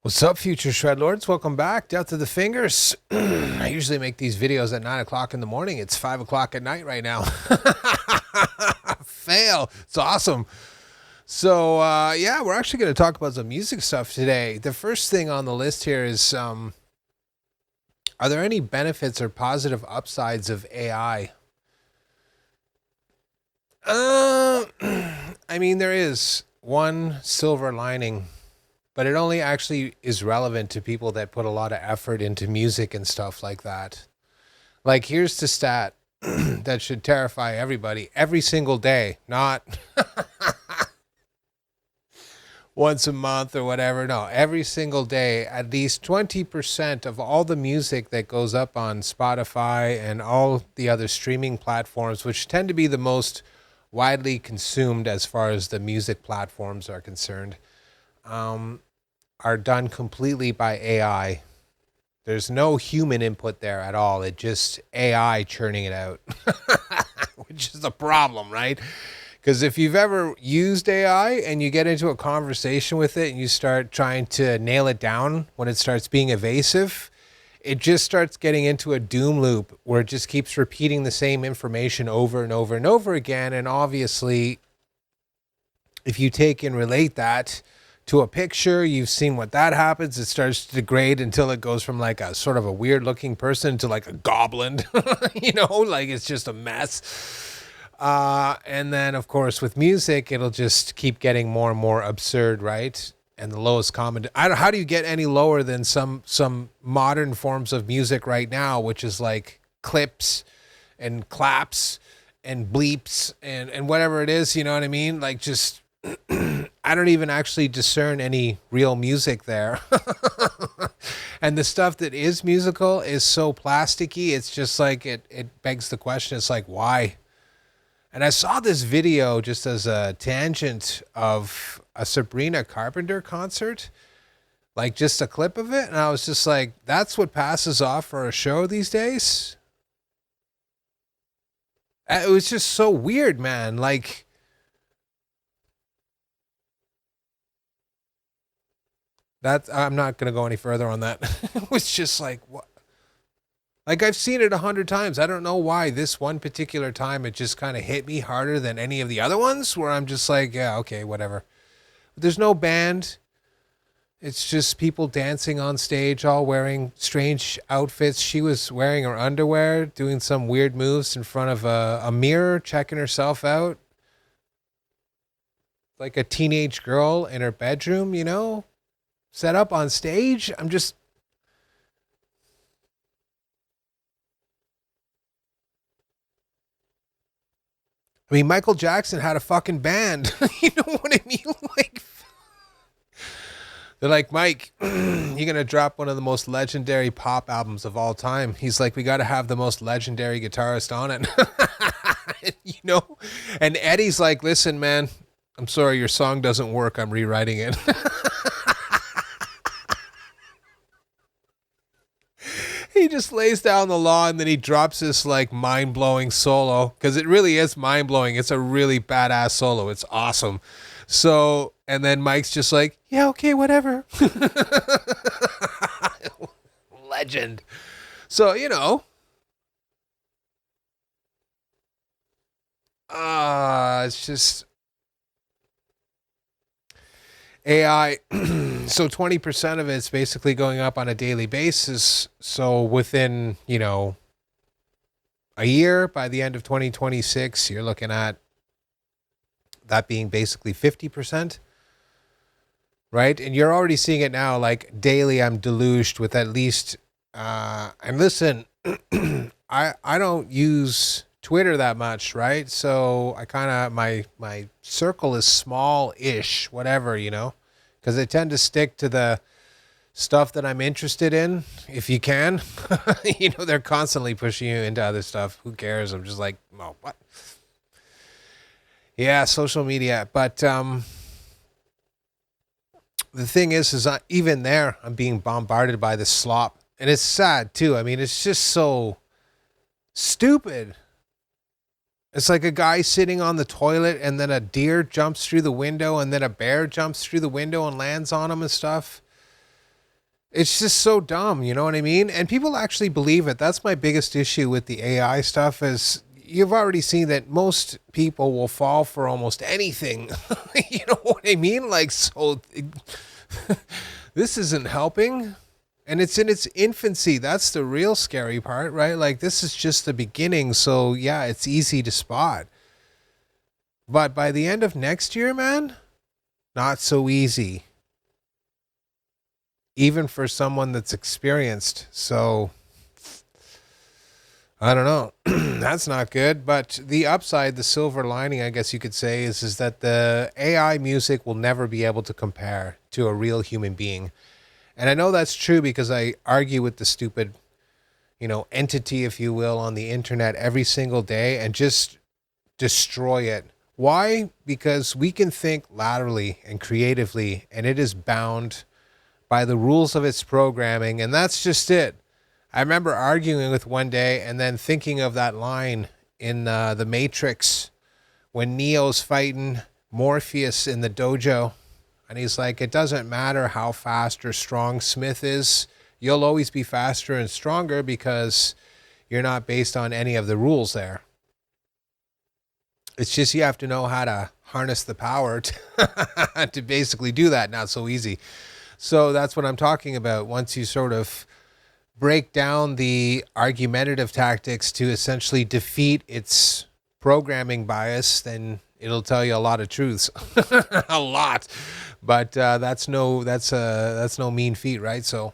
What's up, future shred lords? Welcome back. Death to the fingers. I usually make these videos at 9 o'clock in the morning. It's 5 o'clock at night right now. Fail. It's awesome. So, yeah, we're actually going to talk about some music stuff today. The first thing on the list here is, are there any benefits or positive upsides of AI? I mean, there is one silver lining, but it only actually is relevant to people that put a lot of effort into music and stuff like that. Like, here's the stat that should terrify everybody every single day, not once a month or whatever. No, every single day, at least 20% of all the music that goes up on Spotify and all the other streaming platforms, which tend to be the most widely consumed as far as the music platforms are concerned, are done completely by AI. There's no human input there at all. It just AI churning it out, which is a problem, right? Because if you've ever used AI and you get into a conversation with it and you start trying to nail it down when it starts being evasive, it just starts getting into a doom loop where it just keeps repeating the same information over and over and over again. And obviously, if you take and relate that to a picture, you've seen what that happens. It starts to degrade until it goes from like a sort of a weird looking person to like a goblin, like it's just a mess. And then of course with music, it'll just keep getting more and more absurd, right? And the lowest common, how do you get any lower than some modern forms of music right now, which is like clips and claps and bleeps and whatever it is, you know what I mean? Like just, I don't even actually discern any real music there. And the stuff that is musical is so plasticky. It's just like, it begs the question. It's like, why? And I saw this video just as a tangent of a Sabrina Carpenter concert, like just a clip of it. And I was just like, that's what passes off for a show these days. It was just so weird, man. Like, that I'm not going to go any further on that. It was just like, what? Like, I've seen it 100 times. I don't know why this one particular time it just kind of hit me harder than any of the other ones where I'm just like, yeah, okay, whatever. But there's no band. It's just people dancing on stage, all wearing strange outfits. She was wearing her underwear, doing some weird moves in front of a mirror, checking herself out. Like a teenage girl in her bedroom, set up on stage. I mean, Michael Jackson had a fucking band. You know what I mean? Like, they're like, Mike, you're going to drop one of the most legendary pop albums of all time. He's like, we got to have the most legendary guitarist on it. And Eddie's like, listen, man, I'm sorry, your song doesn't work. I'm rewriting it. He just lays down the law and then he drops this like mind-blowing solo, because it really is mind-blowing. It's a really badass solo. It's awesome. So, and then Mike's just like, yeah, okay, whatever. Legend. So, it's just AI. So 20% of it's basically going up on a daily basis. So within, a year, by the end of 2026, you're looking at that being basically 50%, right? And you're already seeing it now. Like daily, I'm deluged with at least, and listen, I don't use Twitter that much, right? So I kind of, my circle is small-ish, whatever, because I tend to stick to the stuff that I'm interested in, if you can. They're constantly pushing you into other stuff. Who cares? I'm just like, oh, what? Yeah, social media. But the thing is even there, I'm being bombarded by this slop. And it's sad, too. I mean, it's just so stupid. It's like a guy sitting on the toilet and then a deer jumps through the window and then a bear jumps through the window and lands on him and stuff. It's just so dumb, you know what I mean? And people actually believe it. That's my biggest issue with the AI stuff is you've already seen that most people will fall for almost anything. You know what I mean? Like so this isn't helping and it's in its infancy. That's the real scary part, right? Like this is just the beginning, so yeah, it's easy to spot. But by the end of next year, man, not so easy even for someone that's experienced. So I don't know. That's not good. But the upside, the silver lining, I guess you could say, is that the AI music will never be able to compare to a real human being. And I know that's true because I argue with the stupid, entity, if you will, on the internet every single day and just destroy it. Why? Because we can think laterally and creatively, and it is bound by the rules of its programming, and that's just it. I remember arguing with one day and then thinking of that line in The Matrix when Neo's fighting Morpheus in the dojo. And he's like, it doesn't matter how fast or strong Smith is. You'll always be faster and stronger because you're not based on any of the rules there. It's just you have to know how to harness the power to basically do that. Not so easy. So that's what I'm talking about. Once you sort of break down the argumentative tactics to essentially defeat its programming bias, then it'll tell you a lot of truths, a lot. But that's no mean feat, right? So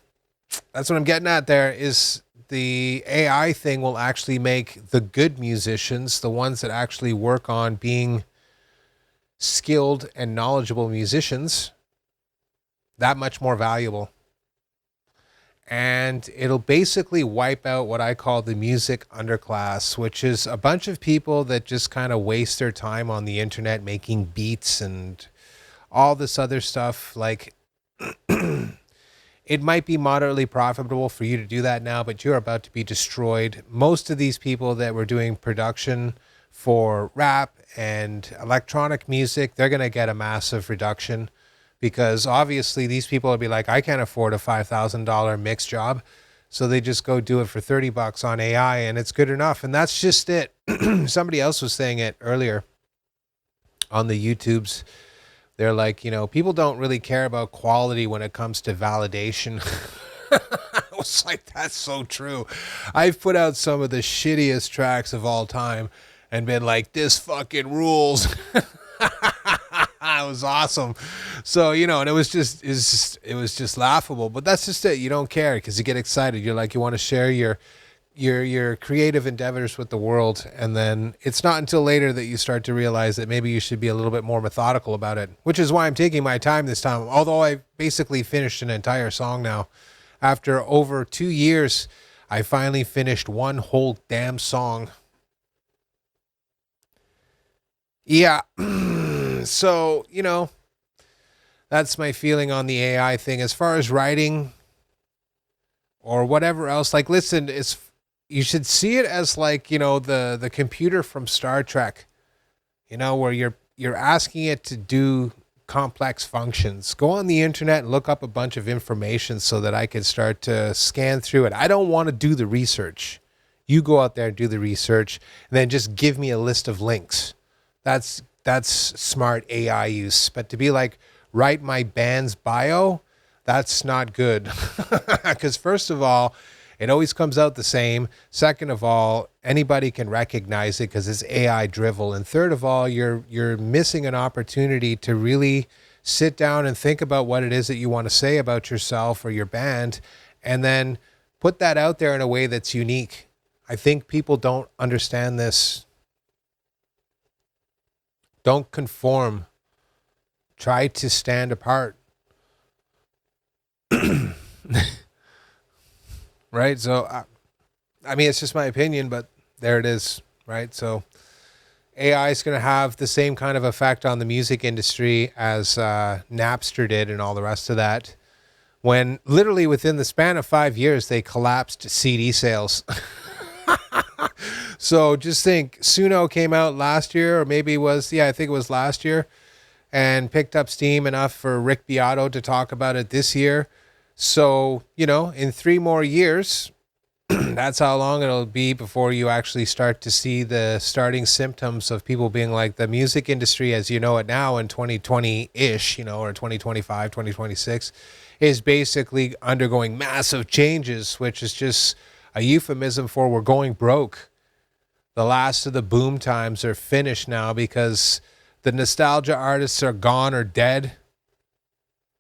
that's what I'm getting at. There is the AI thing will actually make the good musicians, the ones that actually work on being skilled and knowledgeable musicians, that much more valuable. And it'll basically wipe out what I call the music underclass, which is a bunch of people that just kind of waste their time on the internet making beats and all this other stuff. Like, it might be moderately profitable for you to do that now, but you're about to be destroyed. Most of these people that were doing production for rap and electronic music, they're going to get a massive reduction because obviously these people will be like, I can't afford a $5,000 mix job. So they just go do it for $30 on AI and it's good enough. And that's just it. Somebody else was saying it earlier on the YouTubes. They're like, people don't really care about quality when it comes to validation. I was like, that's so true. I've put out some of the shittiest tracks of all time and been like, this fucking rules. It was awesome. So, and it was just laughable, but that's just it. You don't care because you get excited. You're like, you want to share your creative endeavors with the world. And then it's not until later that you start to realize that maybe you should be a little bit more methodical about it, which is why I'm taking my time this time. Although I basically finished an entire song now. After over 2 years, I finally finished one whole damn song. Yeah. So, that's my feeling on the AI thing. As far as writing or whatever else, like, listen, you should see it as like, the computer from Star Trek, where you're asking it to do complex functions. Go on the internet and look up a bunch of information so that I can start to scan through it. I don't want to do the research. You go out there and do the research and then just give me a list of links. That's smart AI use. But to be like, write my band's bio, that's not good. Because first of all, it always comes out the same. Second of all, anybody can recognize it because it's AI drivel. And third of all, you're missing an opportunity to really sit down and think about what it is that you want to say about yourself or your band, and then put that out there in a way that's unique. I think people don't understand this. Don't conform. Try to stand apart. Right? So, I mean, it's just my opinion, but there it is. Right? So, AI is going to have the same kind of effect on the music industry as Napster did and all the rest of that. When literally within the span of 5 years, they collapsed CD sales. So just think, Suno came out last year, or maybe I think it was last year, and picked up steam enough for Rick Beato to talk about it this year. So, in 3 more years, that's how long it'll be before you actually start to see the starting symptoms of people being like, the music industry as you know it now in 2020-ish, or 2025, 2026, is basically undergoing massive changes, which is just a euphemism for we're going broke. The last of the boom times are finished now because the nostalgia artists are gone or dead,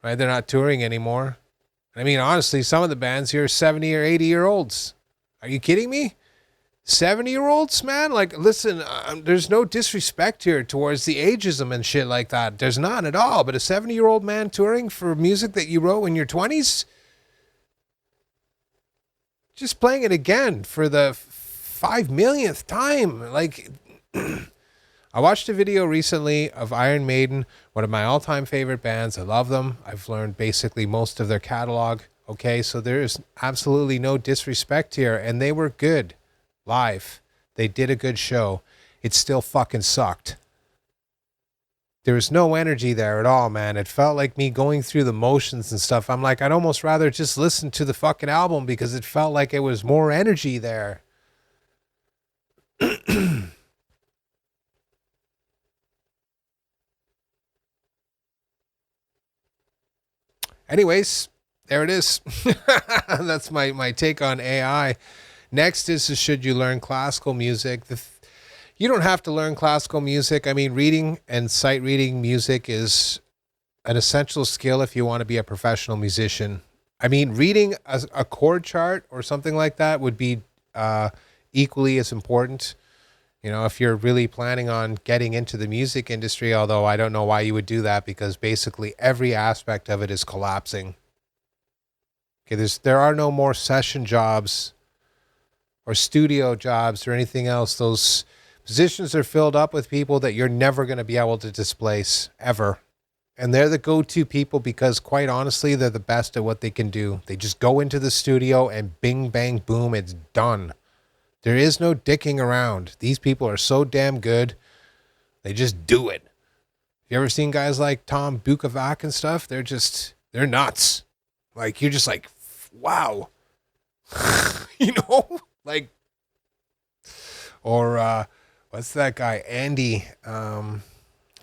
right? They're not touring anymore. I mean, honestly, some of the bands here are 70 or 80-year-olds. Are you kidding me? 70-year-olds, man? Like, listen, there's no disrespect here towards the ageism and shit like that. There's none at all. But a 70-year-old man touring for music that you wrote in your 20s? Just playing it again for the 5 millionth time. Like, I watched a video recently of Iron Maiden, one of my all-time favorite bands. I love them. I've learned basically most of their catalog. Okay, so there is absolutely no disrespect here, and they were good live. They did a good show. It still fucking sucked. There was no energy there at all, man. It felt like me going through the motions and stuff. I'm like, I'd almost rather just listen to the fucking album because it felt like it was more energy there. Anyways, there it is. That's my take on AI. Next is should you learn classical music? You don't have to learn classical music. I mean, reading and sight reading music is an essential skill if you want to be a professional musician. I mean, reading a chord chart or something like that would be equally as important. If you're really planning on getting into the music industry, although I don't know why you would do that because basically every aspect of it is collapsing. Okay, there are no more session jobs or studio jobs or anything else. Those positions are filled up with people that you're never going to be able to displace ever. And they're the go-to people because quite honestly, they're the best at what they can do. They just go into the studio and bing, bang, boom, it's done. There is no dicking around. These people are so damn good. They just do it. You ever seen guys like Tom Bukovac and stuff? They're nuts. Like, you're just like, wow. Like, or what's that guy? Andy. I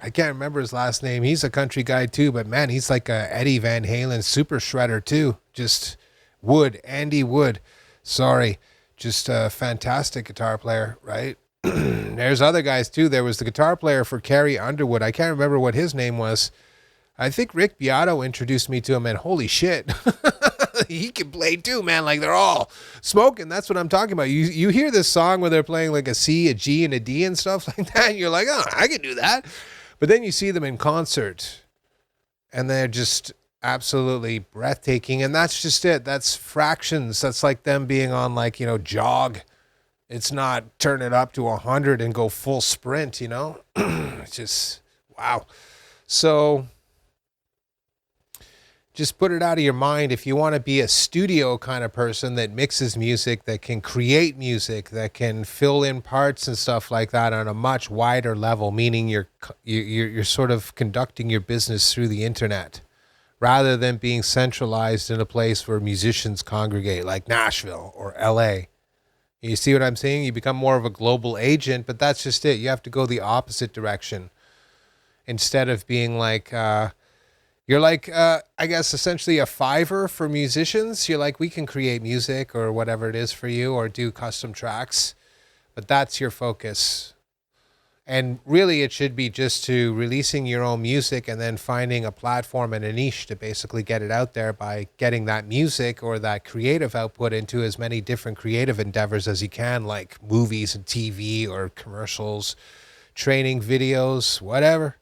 can't remember his last name. He's a country guy too, but man, he's like a Eddie Van Halen super shredder too. Just Andy Wood. Sorry. Just a fantastic guitar player, right? There's other guys too. There was the guitar player for Carrie Underwood. I can't remember what his name was. I think Rick Beato introduced me to him, and holy shit. He can play too, man. Like, they're all smoking. That's what I'm talking about. You hear this song where they're playing like a C, a G, and a D and stuff like that, and you're like, oh, I can do that. But then you see them in concert, and they're just absolutely breathtaking. And that's just it. That's fractions. That's like them being on jog. It's not turn it up to 100 and go full sprint, It's just, wow. So just put it out of your mind. If you want to be a studio kind of person that mixes music, that can create music, that can fill in parts and stuff like that on a much wider level, meaning you're sort of conducting your business through the internet rather than being centralized in a place where musicians congregate like Nashville or LA. You see what I'm saying? You become more of a global agent, but that's just it. You have to go the opposite direction. Instead of being like, you're like, I guess, essentially a Fiverr for musicians. You're like, we can create music or whatever it is for you or do custom tracks, but that's your focus. And really, it should be just to releasing your own music and then finding a platform and a niche to basically get it out there by getting that music or that creative output into as many different creative endeavors as you can, like movies and TV or commercials, training videos, whatever.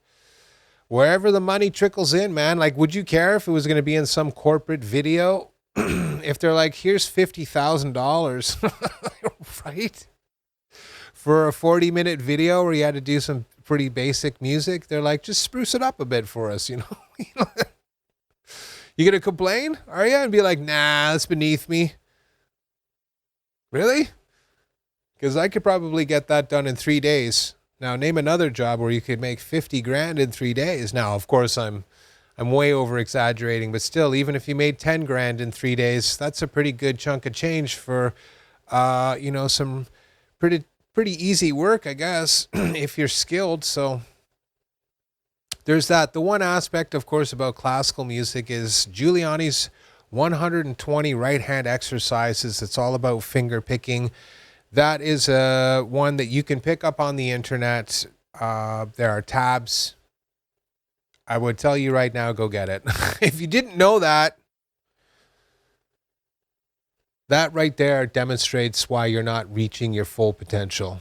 Wherever the money trickles in, man. Like, would you care if it was going to be in some corporate video? If they're like, here's $50,000, right? For a 40-minute video where you had to do some pretty basic music, they're like, just spruce it up a bit for us, You going to complain? Are you? And be like, nah, that's beneath me. Really? Because I could probably get that done in 3 days. Now, name another job where you could make 50 grand in 3 days. Now, of course, I'm I'm way over exaggerating, but still, even if you made 10 grand in 3 days, that's a pretty good chunk of change for, some pretty, pretty easy work, I guess, if you're skilled. So there's that. The one aspect, of course, about classical music is Giuliani's 120 right hand exercises. It's all about finger picking. That is one that you can pick up on the internet. There are tabs. I would tell you right now, go get it. If you didn't know that, that right there demonstrates why you're not reaching your full potential.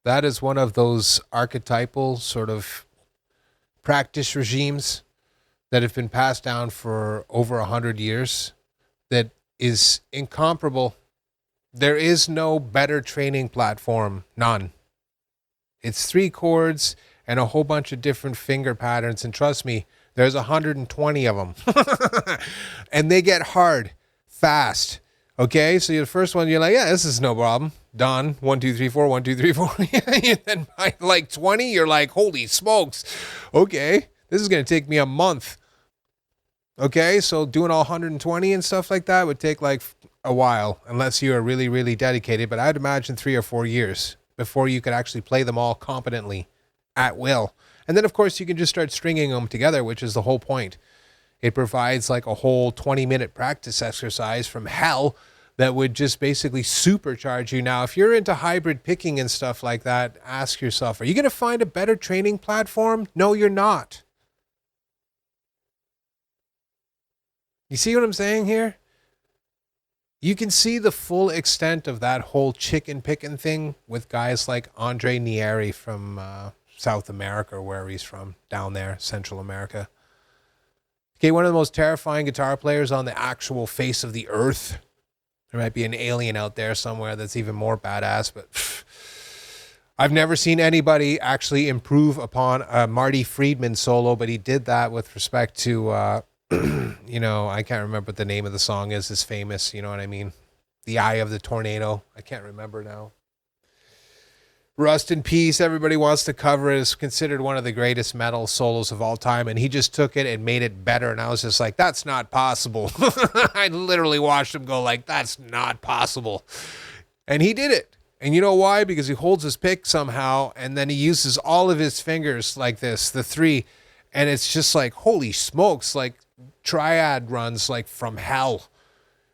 That is one of those archetypal sort of practice regimes that have been passed down for over 100 years that is incomparable. There is no better training platform. None. It's 3 chords and a whole bunch of different finger patterns. And trust me, there's 120 of them. And they get hard fast. Okay, so the first one, you're like, yeah, this is no problem. Done. 1, 2, 3, 4, 1, 2, 3, 4. And then by like 20, you're like, holy smokes. Okay, this is going to take me a month. Okay, so doing all 120 and stuff like that would take like a while, unless you are really, really dedicated. But I'd imagine 3 or 4 years before you could actually play them all competently at will. And then, of course, you can just start stringing them together, which is the whole point. It provides like a whole 20-minute practice exercise from hell that would just basically supercharge you. Now, if you're into hybrid picking and stuff like that, ask yourself, are you going to find a better training platform? No, you're not. You see what I'm saying here? You can see the full extent of that whole chicken picking thing with guys like Andre Nieri from South America, or where he's from, down there, Central America. Okay, one of the most terrifying guitar players on the actual face of the earth. There might be an alien out there somewhere that's even more badass, but I've never seen anybody actually improve upon a Marty Friedman solo, but he did that with respect to, I can't remember what the name of the song is. It's famous, you know what I mean? The Eye of the Tornado. I can't remember now. Rust in Peace, everybody wants to cover it. It's considered one of the greatest metal solos of all time, and he just took it and made it better, and I was just like, that's not possible. I literally watched him go like, that's not possible. And he did it. And you know why? Because he holds his pick somehow, and then he uses all of his fingers like this, the 3, and it's just like, holy smokes, like triad runs like from hell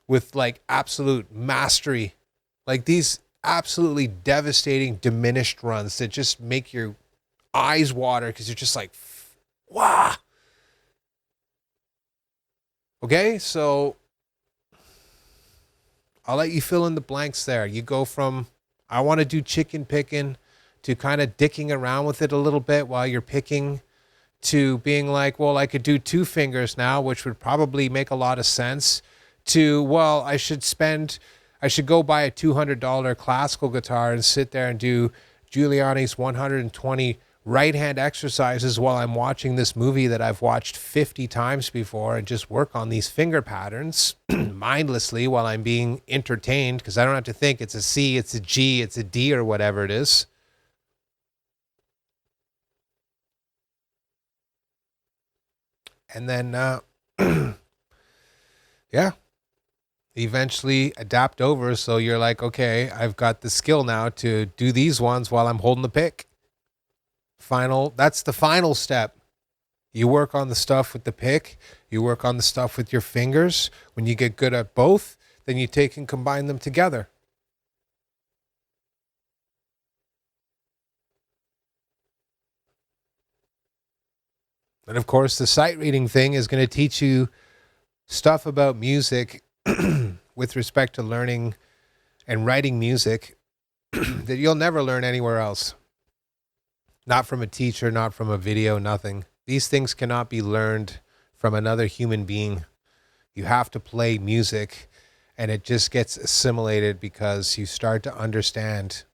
with like absolute mastery. Like these absolutely devastating diminished runs that just make your eyes water because you're just like, wow. Okay, so I'll let you fill in the blanks there. You go from, I want to do chicken picking, to kind of dicking around with it a little bit while you're picking, to being like, well, I could do 2 fingers now, which would probably make a lot of sense, to, well, I should go buy a $200 classical guitar and sit there and do Giuliani's 120 right-hand exercises while I'm watching this movie that I've watched 50 times before, and just work on these finger patterns mindlessly while I'm being entertained, because I don't have to think it's a C, it's a G, it's a D, or whatever it is. And then, yeah. Eventually adapt over, so you're like, okay, I've got the skill now to do these ones while I'm holding the pick. That's the final step. You work on the stuff with the pick, you work on the stuff with your fingers. When you get good at both, then you take and combine them together. And of course, the sight reading thing is going to teach you stuff about music with respect to learning and writing music that you'll never learn anywhere else. Not from a teacher, not from a video, nothing. These things cannot be learned from another human being. You have to play music, and it just gets assimilated because you start to understand.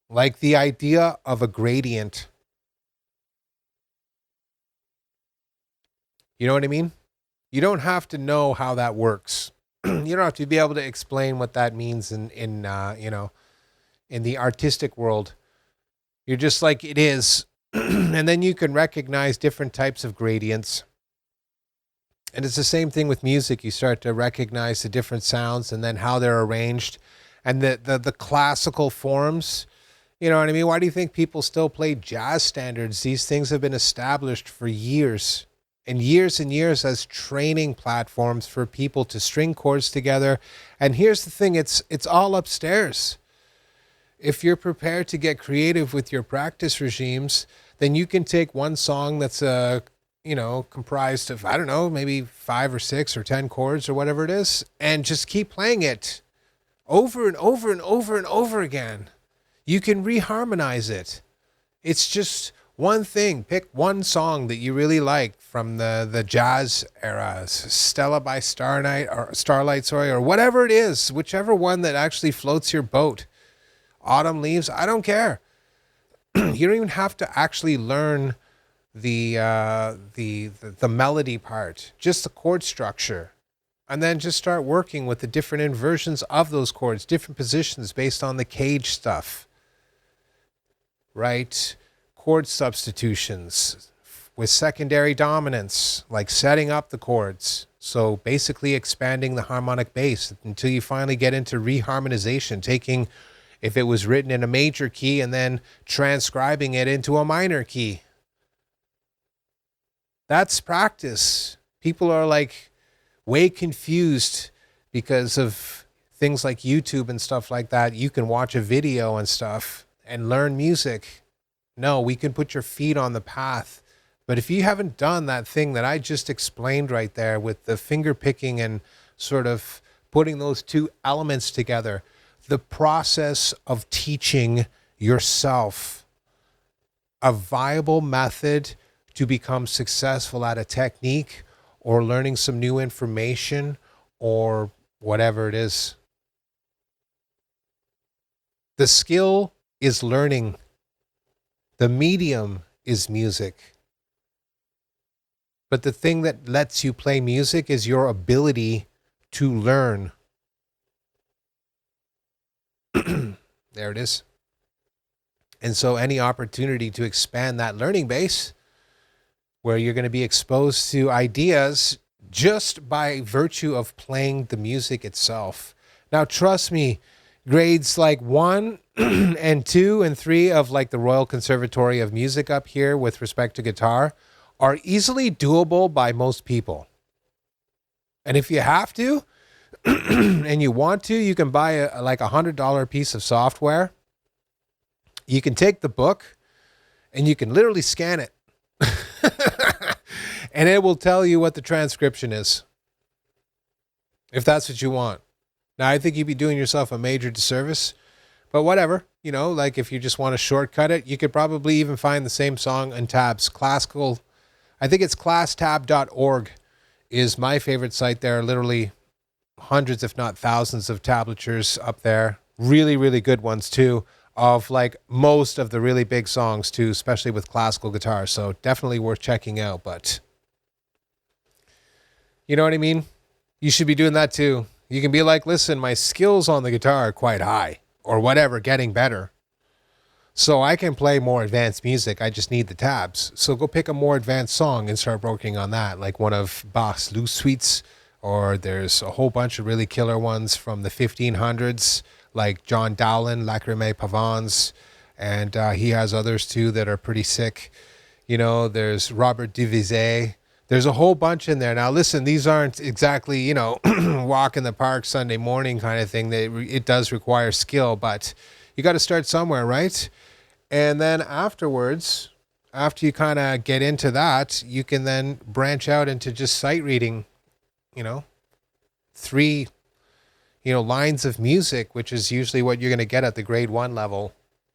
Like the idea of a gradient. You know what I mean? You don't have to know how that works. You don't have to be able to explain what that means in the artistic world. You're just like, it is. And then you can recognize different types of gradients. And it's the same thing with music. You start to recognize the different sounds and then how they're arranged and the classical forms. You know what I mean? Why do you think people still play jazz standards? These things have been established for years and years as training platforms for people to string chords together. And here's the thing, it's all upstairs. If you're prepared to get creative with your practice regimes, then you can take one song that's comprised of, I don't know, maybe 5 or 6 or 10 chords or whatever it is, and just keep playing it over and over and over and over again. You can reharmonize it. It's just one thing. Pick one song that you really like from the jazz era, Stella by Starlight, or whatever it is, whichever one that actually floats your boat. Autumn Leaves, I don't care. You don't even have to actually learn the melody part, just the chord structure, and then just start working with the different inversions of those chords, different positions based on the cage stuff, right? Chord substitutions with secondary dominance, like setting up the chords. So basically expanding the harmonic bass until you finally get into reharmonization, taking, if it was written in a major key, and then transcribing it into a minor key. That's practice. People are like way confused because of things like YouTube and stuff like that. You can watch a video and stuff and learn music. No, we can put your feet on the path. But if you haven't done that thing that I just explained right there with the finger picking and sort of putting those two elements together, the process of teaching yourself a viable method to become successful at a technique or learning some new information or whatever it is. The skill is learning. The medium is music. But the thing that lets you play music is your ability to learn. There it is. And so any opportunity to expand that learning base, where you're going to be exposed to ideas just by virtue of playing the music itself. Now, trust me, grades like 1 and 2 and 3 of like the Royal Conservatory of Music up here with respect to guitar are easily doable by most people. And if you have to, and you want to, you can buy a $100 piece of software. You can take the book and you can literally scan it. And it will tell you what the transcription is, if that's what you want. Now, I think you'd be doing yourself a major disservice, but whatever. You know, like if you just want to shortcut it, you could probably even find the same song in tabs. Classical, I think it's classtab.org is my favorite site. There are literally hundreds, if not thousands, of tablatures up there. Really, really good ones too, of like most of the really big songs too, especially with classical guitar. So definitely worth checking out. But you know what I mean? You should be doing that too. You can be like, listen, my skills on the guitar are quite high or whatever, getting better. So I can play more advanced music. I just need the tabs. So go pick a more advanced song and start working on that, like one of Bach's Loose Suites, or there's a whole bunch of really killer ones from the 1500s, like John Dowland, Lacrymae Pavans, and he has others too that are pretty sick. You know, there's Robert Duvizet. There's a whole bunch in there. Now, listen, these aren't exactly, you know, walk in the park Sunday morning kind of thing. It does require skill, but you got to start somewhere, right? And then afterwards, after you kind of get into that, you can then branch out into just sight reading, 3, lines of music, which is usually what you're going to get at the grade 1 level.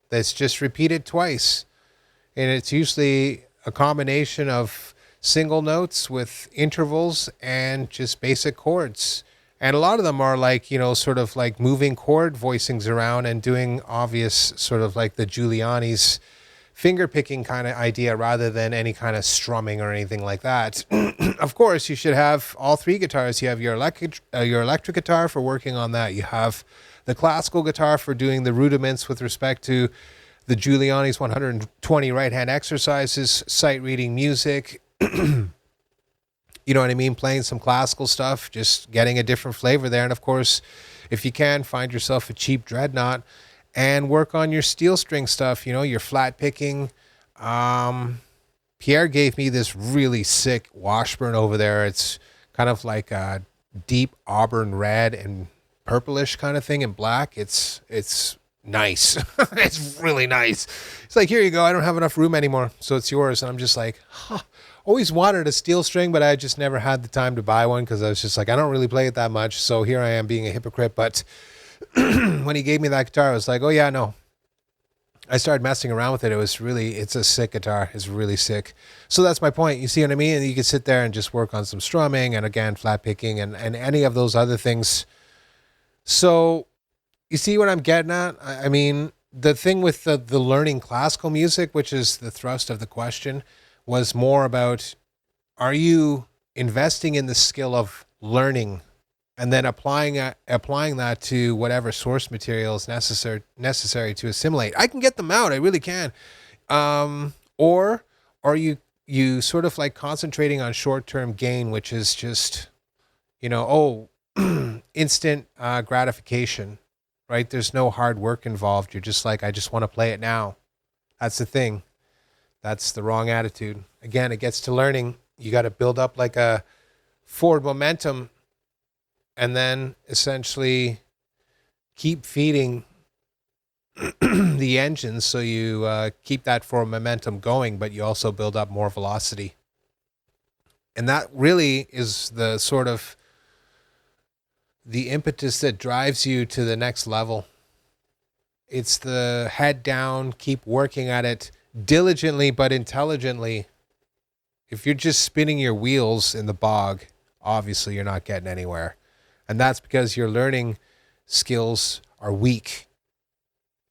That's just repeated twice. And it's usually a combination of single notes with intervals and just basic chords. And a lot of them are like, sort of like moving chord voicings around and doing obvious sort of like the Giuliani's finger picking kind of idea rather than any kind of strumming or anything like that. Of course, you should have all 3 guitars. You have your electric guitar for working on that. You have the classical guitar for doing the rudiments with respect to the Giuliani's 120 right-hand exercises, sight reading music, you know what I mean? Playing some classical stuff, just getting a different flavor there. And of course, if you can, find yourself a cheap dreadnought and work on your steel string stuff, you know, your flat picking. Pierre gave me this really sick Washburn over there. It's kind of like a deep auburn red and purplish kind of thing in black. It's nice. It's really nice. It's like, here you go. I don't have enough room anymore, so it's yours. And I'm just like, always wanted a steel string, but I just never had the time to buy one because I was just like, I don't really play it that much. So here I am being a hypocrite. But when he gave me that guitar, I was like, oh yeah, no. I started messing around with it. It's a sick guitar. It's really sick. So that's my point. You see what I mean? And you can sit there and just work on some strumming and again, flat picking and any of those other things. So you see what I'm getting at? I mean, the thing with the learning classical music, which is the thrust of the question, was more about, are you investing in the skill of learning and then applying that to whatever source material is necessary to assimilate? I can get them out. I really can. Or are you sort of like concentrating on short-term gain, which is just, instant gratification, right? There's no hard work involved. You're just like, I just want to play it now. That's the thing. That's the wrong attitude. Again, it gets to learning. You got to build up like a forward momentum and then essentially keep feeding the engine so you keep that forward momentum going, but you also build up more velocity. And that really is the sort of the impetus that drives you to the next level. It's the head down, keep working at it diligently but intelligently. If you're just spinning your wheels in the bog, obviously you're not getting anywhere. And that's because your learning skills are weak.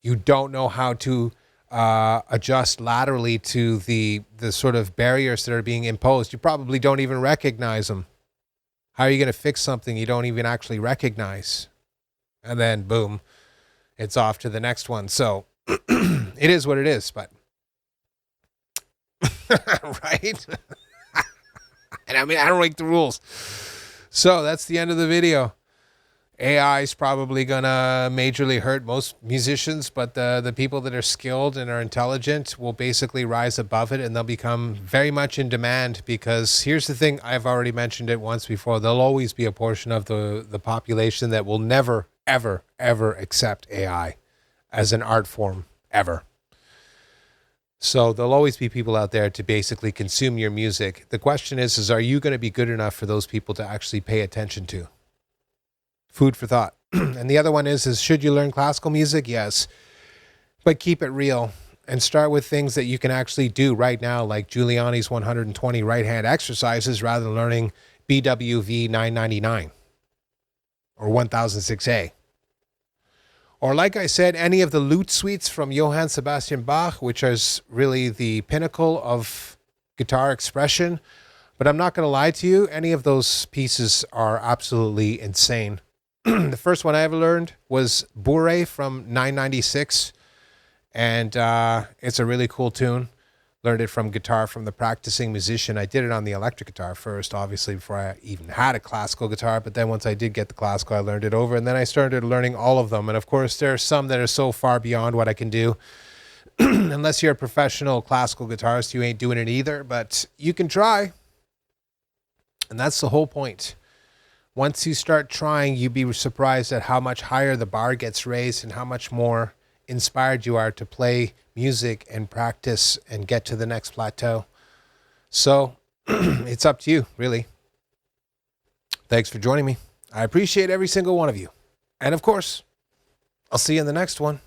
You don't know how to adjust laterally to the sort of barriers that are being imposed. You probably don't even recognize them. How are you going to fix something you don't even actually recognize? And then boom, it's off to the next one. So it is what it is, but right? And I mean, I don't like the rules. So that's the end of the video. AI is probably going to majorly hurt most musicians, but the people that are skilled and are intelligent will basically rise above it, and they'll become very much in demand because here's the thing. I've already mentioned it once before. There'll always be a portion of the population that will never, ever, ever accept AI as an art form, ever. So there'll always be people out there to basically consume your music. The question is are you going to be good enough for those people to actually pay attention to? Food for thought. And the other one is should you learn classical music? Yes. But keep it real and start with things that you can actually do right now, like Giuliani's 120 right-hand exercises rather than learning BWV 999 or 1006A. Or like I said, any of the lute suites from Johann Sebastian Bach, which is really the pinnacle of guitar expression. But I'm not going to lie to you, any of those pieces are absolutely insane. The first one I ever learned was Bourrée from 996, and it's a really cool tune. Learned it from Guitar from the Practicing Musician. I did it on the electric guitar first, obviously, before I even had a classical guitar. But then once I did get the classical, I learned it over. And then I started learning all of them. And of course, there are some that are so far beyond what I can do. Unless you're a professional classical guitarist, you ain't doing it either. But you can try. And that's the whole point. Once you start trying, you'd be surprised at how much higher the bar gets raised and how much more inspired you are to play music and practice and get to the next plateau. So it's up to you, really. Thanks for joining me. I appreciate every single one of you. And of course, I'll see you in the next one.